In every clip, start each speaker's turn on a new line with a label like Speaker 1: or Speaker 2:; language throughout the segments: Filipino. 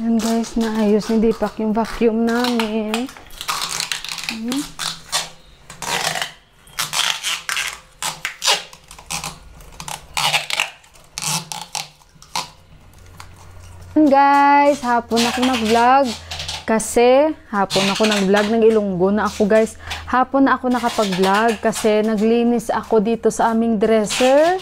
Speaker 1: Yan guys, naayos ni Deepak yung vacuum namin. Guys, hapon ako nag-vlog kasi hapon ako nag-vlog ng Ilonggo na ako guys. Hapon na ako nakapag-vlog kasi naglinis ako dito sa aming dresser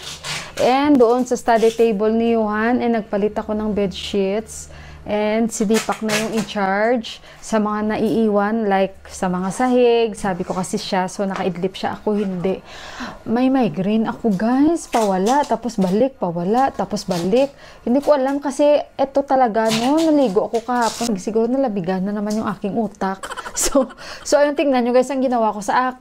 Speaker 1: and doon sa study table ni Johan and nagpalit ako ng bed sheets. And si Deepak na yung in-charge sa mga naiiwan, like sa mga sahig. Sabi ko kasi siya, so nakaidlip siya, ako hindi. May migraine ako guys, pawala, tapos balik, pawala, tapos balik. Hindi ko alam kasi eto talaga, no, naligo ako kahapon. Siguro nalabigan na naman yung aking utak. So ayun, tingnan nyo guys, ang ginawa ko sa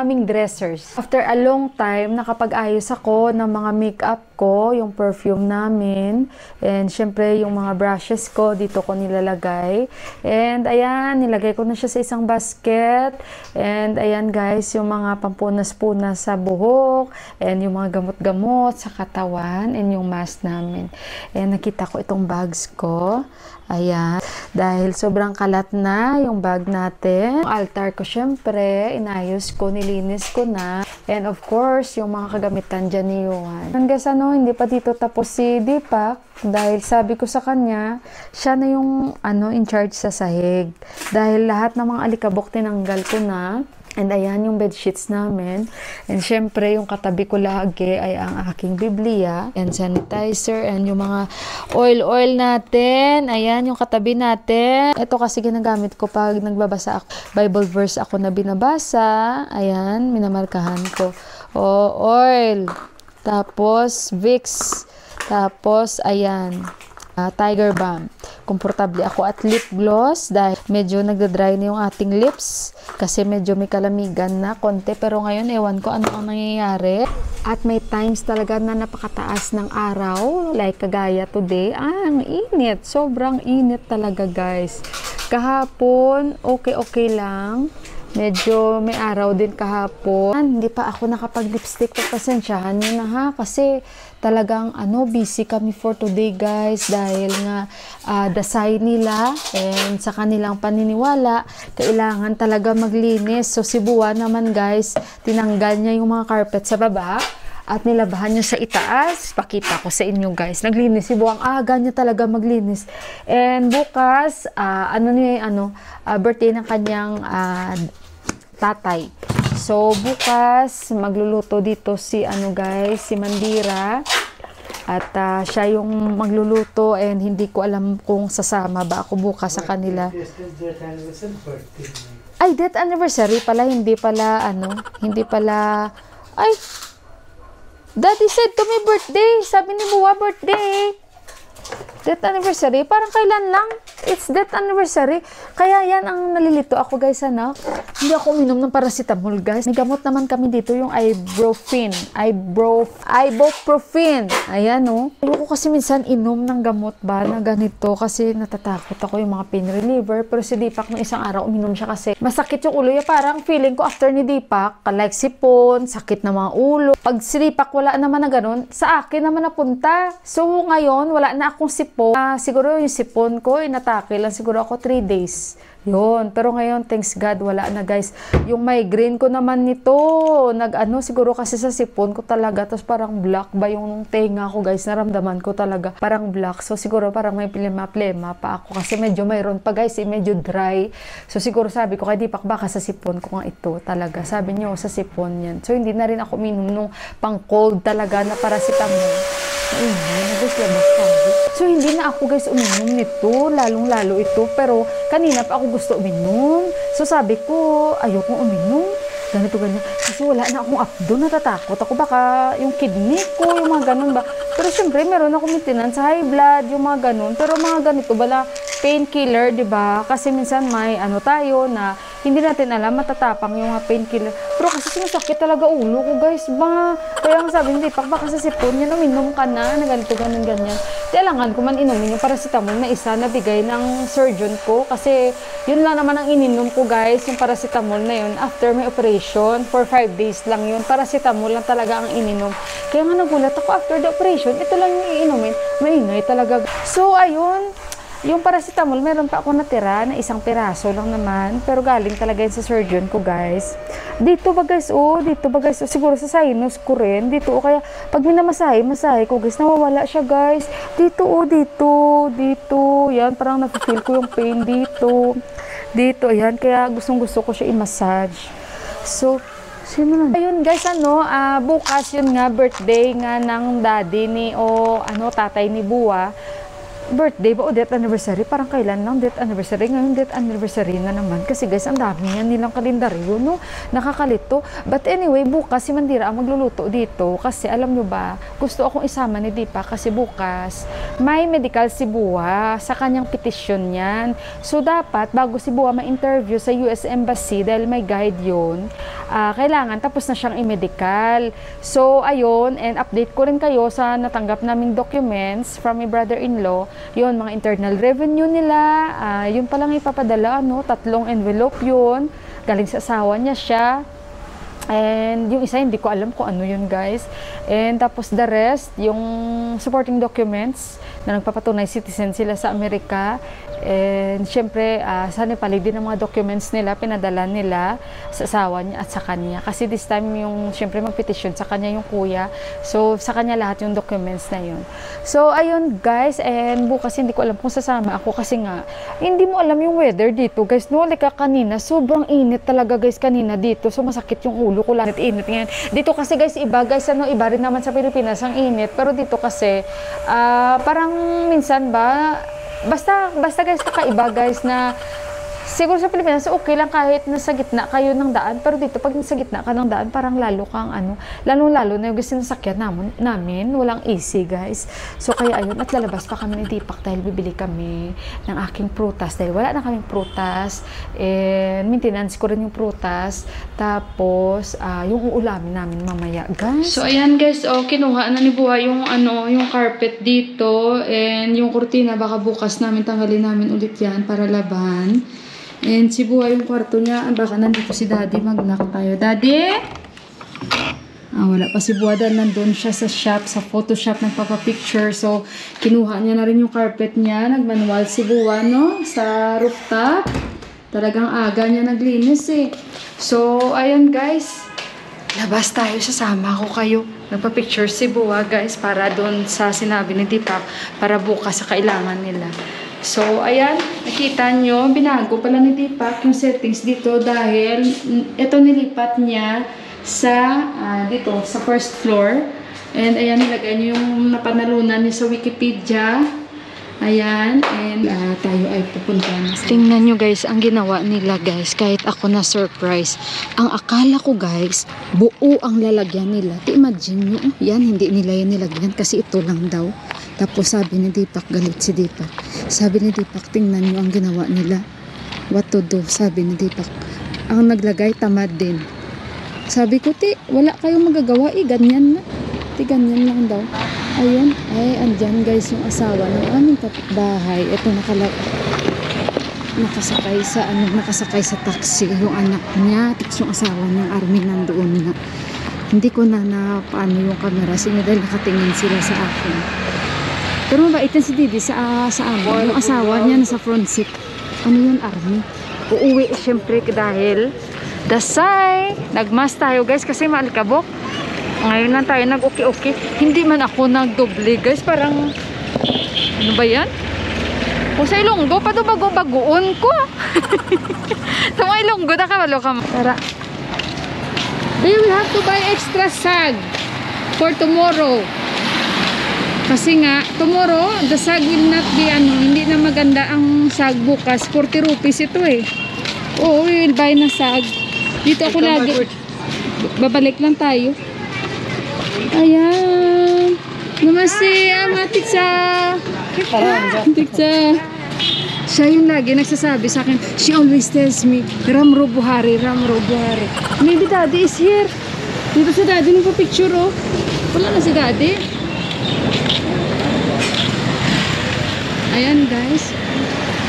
Speaker 1: aming dressers. After a long time, nakapag-ayos ako ng mga makeup ko, yung perfume namin, and syempre yung mga brushes ko, dito ko nilalagay. And ayan, nilagay ko na siya sa isang basket. And ayan guys, yung mga pampunas-punas sa buhok, and yung mga gamot-gamot sa katawan, and yung mask namin. And nakita ko itong bags ko. Ayan, dahil sobrang kalat na yung bag natin. Yung altar ko syempre, inayos ko, nilinis ko na. And of course, yung mga kagamitan dyan ni Johan. Hanggang sa hindi pa dito tapos si Deepak. Dahil sabi ko sa kanya, siya na yung in charge sa sahig. Dahil lahat ng mga alikabok tinanggal ko na. And ayan yung bed sheets namin. And syempre, yung katabi ko lagi ay ang aking Biblia and sanitizer and yung mga oil natin. Ayan yung katabi natin. Ito kasi ginagamit ko pag nagbabasa ako. Bible verse ako na binabasa. Ayan, minamarkahan ko. Oil. Tapos, Vicks. Tapos, ayan. Tiger Balm. Komportable ako at lip gloss dahil medyo nagda-dry na yung ating lips kasi medyo may kalamigan na konti, pero ngayon ewan ko ano ang nangyayari. At may times talaga na napakataas ng araw, like kagaya today. Ang init, sobrang init talaga guys. Kahapon okay lang, medyo may araw din kahapon. Hindi pa ako nakapag-lipstick, pasensyahan nyo na ha, kasi talagang busy kami for today guys, dahil nga dasay nila and sa kanilang paniniwala kailangan talaga maglinis. So si Buwan naman guys, tinanggal niya yung mga carpet sa baba at nilabahan niya sa itaas. Pakita ko sa inyo guys, naglinis si Buwang, ganyan talaga maglinis. And bukas birthday ng kanyang tatay. So bukas magluluto dito si si Mandira. At siya yung magluluto and hindi ko alam kung sasama ba ako bukas sa kanila. Ay, death anniversary pala, hindi pala ay, Daddy said to me birthday. Sabi ni Buwa birthday. Death anniversary, parang kailan lang? It's death anniversary. Kaya yan ang nalilito ako guys, Hindi ako uminom ng paracetamol guys. May gamot naman kami dito, yung ibuprofen. Ayan Ayoko kasi minsan inom ng gamot ba na ganito kasi natatakot ako yung mga pain reliever. Pero si Deepak ng isang araw uminom siya kasi masakit yung ulo. Parang feeling ko after ni Deepak, like sipon, sakit na mga ulo. Pag si Deepak wala naman na ganun, sa akin naman napunta. So ngayon, wala na akong sipon. Siguro yung sipon ko, inatake lang siguro ako 3 days. Yun. Pero ngayon, thanks God, wala na guys. Yung migraine ko naman nito, siguro kasi sa sipon ko talaga, tapos parang black ba yung tenga ko guys, naramdaman ko talaga, parang black. So siguro parang may plema pa ako kasi medyo mayroon pa guys, medyo dry. So siguro sabi ko kay Deepak, baka sa sipon ko nga ito talaga. Sabi niyo, sa sipon yan. So hindi na rin ako minum nung pang cold talaga na paracetamol. So hindi na ako guys uminom nito, lalong-lalo ito, pero kanina pa ako gusto uminom. So sabi ko, ayoko uminom. Ganito ganyan. Kasi wala na akong abdo, natatakot ako baka yung kidney ko, yung mga ganun ba. Pero syempre meron ako maintenance sa high blood, yung mga ganun. Pero mga ganito bala, painkiller, di ba? Kasi minsan may tayo na hindi natin alam, matatapang yung mga painkiller. Pero kasi sumasakit talaga ulo ko guys ba. Kaya ang sabi hindi, baka sa sipon yan, uminom ka na ganito, ganyan. Kailangan ko man inumin yung paracetamol na isa na bigay ng surgeon ko. Kasi yun lang naman ang ininom ko guys, yung paracetamol na yun. After my operation, for 5 days lang yun. Paracetamol lang talaga ang ininom. Kaya nga nagulat ako after the operation, ito lang yung iinumin. Mainay talaga. So ayun, Yung paracetamol, meron pa ako natira na isang piraso lang naman. Pero galing talaga yun sa surgeon ko, guys. Dito ba, guys? Oh, dito ba, guys? Oh, siguro sa sinus ko rin. Dito, oh, kaya pag minamasahe ko, guys, nawawala siya, guys. Dito, oh, dito. Yan, parang nafe-feel ko yung pain dito. Dito, ayan. Kaya gustong-gusto ko siya i-massage. So, sino na? Ayun, guys, bukas yun nga, birthday nga ng daddy ni, tatay ni Buwa. Birthday ba o death anniversary? Parang kailan lang death anniversary? Ngayon death anniversary na naman. Kasi guys, ang dami nga nilang kalendaryo, no? Nakakalito. But anyway, bukas si Mandira ang magluluto dito. Kasi alam nyo ba, gusto akong isama ni Dipa kasi bukas may medical si Buwa sa kanyang petisyon yan. So dapat, bago si Buwa ma-interview sa US Embassy, dahil may guide yun, kailangan tapos na siyang i-medical. So ayun, and update ko rin kayo sa natanggap naming documents from my brother-in-law. Yun, mga internal revenue nila, yun palang ipapadala, 3 envelope yun, galing sa asawa niya siya, and yung isa hindi ko alam kung ano yun, guys, and tapos the rest, yung supporting documents na nagpapatunay citizen sila sa Amerika, and syempre sa Nepal din ang mga documents nila pinadala nila sa asawa niya at sa kanya, kasi this time yung syempre magpetisyon sa kanya yung kuya, so sa kanya lahat yung documents na yun. So ayun, guys, and bukas hindi ko alam kung sasama ako kasi nga hindi mo alam yung weather dito, guys, no? Like kanina sobrang init talaga, guys, kanina dito, so masakit yung ulo ko, lang init ngayon dito kasi, guys, iba, guys, iba rin naman sa Pilipinas ang init, pero dito kasi parang minsan ba basta guys, kakaiba, guys, na siguro sa Pilipinas okay lang kahit nasa gitna kayo ng daan, pero dito pag nasa gitna ka ng daan parang lalo kang lalo na yung gusto nasakyan namin walang AC, guys. So kaya ayun, at lalabas pa kami ni Deepak dahil bibili kami ng aking prutas dahil wala na kaming prutas, and maintenance ko rin yung prutas, tapos yung uulamin namin mamaya, guys. So ayan, guys, kinuha na ni Buha yung yung carpet dito, and yung kurtina baka bukas namin tanggalin namin ulit yan para laban. And si Buha yung kwarto niya. Baka nandito si Daddy. Mag-knock tayo. Daddy? Wala pa si Buha dahil nandun siya sa shop, sa Photoshop, nagpapapicture. So, kinuha niya na rin yung carpet niya. Nagmanual si Buha, no? Sa rooftop. Talagang aga niya naglinis, eh. So, ayun, guys. Labas tayo. Sasama ko kayo. Nagpapicture si Buha, guys, para doon sa sinabi ni Deepak para bukas sa kailangan nila. So, ayan, nakita nyo, binago pala ni Deepak yung settings dito dahil ito nilipat niya sa, dito, sa first floor. And ayan, nilagay nyo yung napanalunan niya sa Wikipedia. Ayan, and tayo ay pupunta na. Tingnan nyo, guys, ang ginawa nila, guys, kahit ako na surprise. Ang akala ko, guys, buo ang lalagyan nila. Imagine nyo, yan, hindi nila yan nilagyan kasi ito lang daw. Tapos sabi ni Deepak, galit si Deepak. Sabi ni Deepak, tingnan nyo ang ginawa nila. What to do? Sabi ni Deepak. Ang naglagay, tamad din. Sabi ko, wala kayong magagawa, ganyan na. Ganyan lang daw. Ayun, andyan, guys, yung asawa ng aming kapitbahay. Ito nakasakay sa taxi. Yung anak niya, yung asawa niyang army nandoon na. Hindi ko na paano yung camera. Sino dahil nakatingin sila sa akin. Pero mabait na si Didi sa amin. Yung asawa niya nasa front seat. Ano yun, army? Uuwi syempre dahil Dasay. Nagmas tayo, guys, kasi maalikabok. Ngayon lang tayo nag-okay. Hindi man ako nagdoble, guys. Parang, ano ba yan? Kung sa Ilonggo, pa bago-bagoon ko. Sa mga Ilonggo, nakawalo ka. Tara. They will have to buy extra sag for tomorrow. Kasi nga, tomorrow, the sag will not be, hindi na maganda ang sag bukas. 40 rupees ito, eh. Oo, we will buy na sag. Dito ako lagi. Babalik lang tayo. Ayan. Namaste, Tiksa. Tiksa. Siya yung lagi nagsasabi sa akin. She always tells me, Ramro Buhari. Maybe Daddy is here. Dito si Daddy nagpa-picture, oh. Wala na si Daddy. Ayan, guys.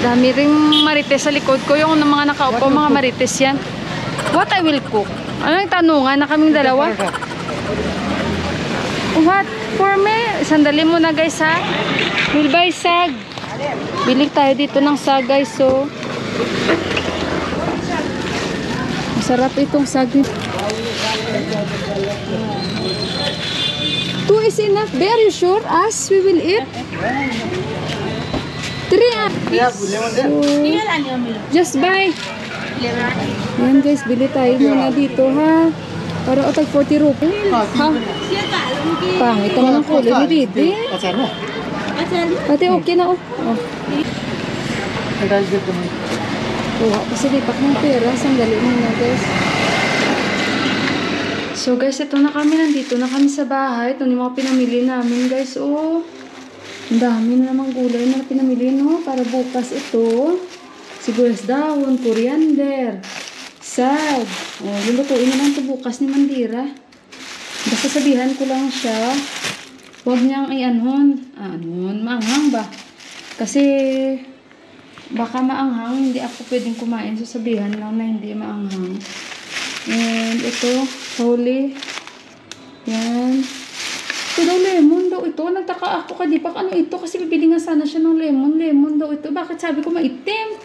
Speaker 1: Dami ring marites sa likod ko. Yung mga nakaupo, mga marites yan. What I will cook? Ano yung tanungan na kaming dalawa? What? For me? Sandali mo na, guys, ha? We'll buy sag. Bili tayo dito ng sagay, so. Masarap itong sagay. 2 is enough. Are you sure? As we will eat? 3 so, just buy. Yan guys, bili tayo muna dito ha. Para otag 40 rupees. Ha? Pangit naman ang kulay ni Didi. Ate, okay na oh. Kuha kasi di pak ng pera. Sandali muna guys. So guys, ito na kami. Nandito na kami sa bahay. Ito yung mga pinamili namin guys. Oh. Ang dami na namang gulay na pinamili, no? Para bukas ito. Siguras dahon, coriander, sag. O, lulutuin naman ito bukas ni Mandira. Basta sabihan ko lang siya. Huwag niyang i-anon. Maanghang ba? Kasi, baka maanghang. Hindi ako pwedeng kumain. So, sabihan lang na hindi maanghang. And ito, huli. Yan. Ito daw lemon daw ito. Nagtaka ako kadipak. Ano ito? Kasi bibili nga sana siya ng lemon. Lemon daw ito. Bakit sabi ko maitim?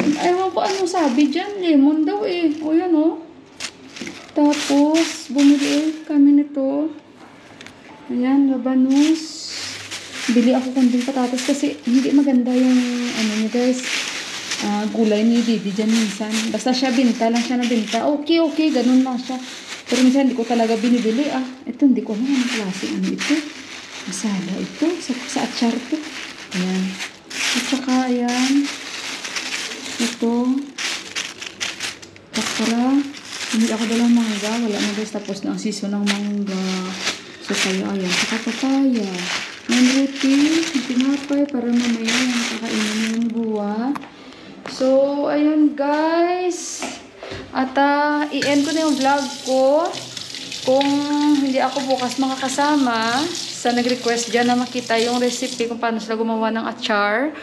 Speaker 1: Ayaw ko anong sabi dyan. Lemon daw eh. O yan o. Tapos, bumili kami nito. Ayan, labanos. Bili ako kunding patatas kasi hindi maganda yung ano niya guys. Gulay ni Didi dyan minsan. Basta siya binta lang siya na binta. Okay. Ganun lang siya. Pero minsan hindi ko talaga binibili Ito hindi ko alam anong klase. Ano ito? Masala ito. Sa achar to. Ayan. At saka ayan. Ito. Takara. Hindi ako dalang mangga. Wala na guys. Tapos na ang season ng mangga. So kaya ayan. Saka papaya. May roti. Tinapay para mamaya yung kakainin yung buwa. So ayun guys. At i-end ko na yung vlog ko. Kung hindi ako bukas makakasama, sa nag-request dyan na makita yung recipe kung paano sila gumawa ng achar,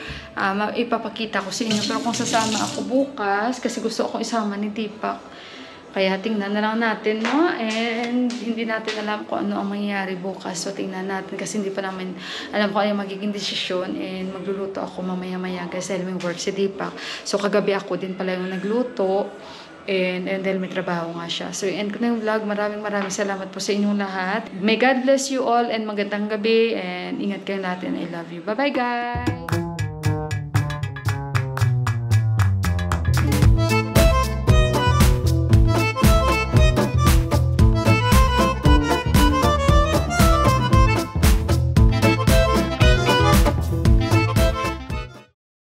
Speaker 1: ipapakita ko sa inyo. Pero kung sasama ako bukas, kasi gusto akong isama ni Tipak, kaya tingnan na lang natin, no? And hindi natin alam kung ano ang mangyayari bukas. So tingnan natin kasi hindi pa namin alam kung ano yung magiging desisyon. And magluluto ako mamaya-maya guys dahil may work si Tipak. So kagabi ako din pala yung nagluto. And dahil may trabaho nga siya. So, end ko na yung vlog. Maraming salamat po sa inyong lahat. May God bless you all and magandang gabi. And ingat kayo natin. I love you. Bye-bye guys!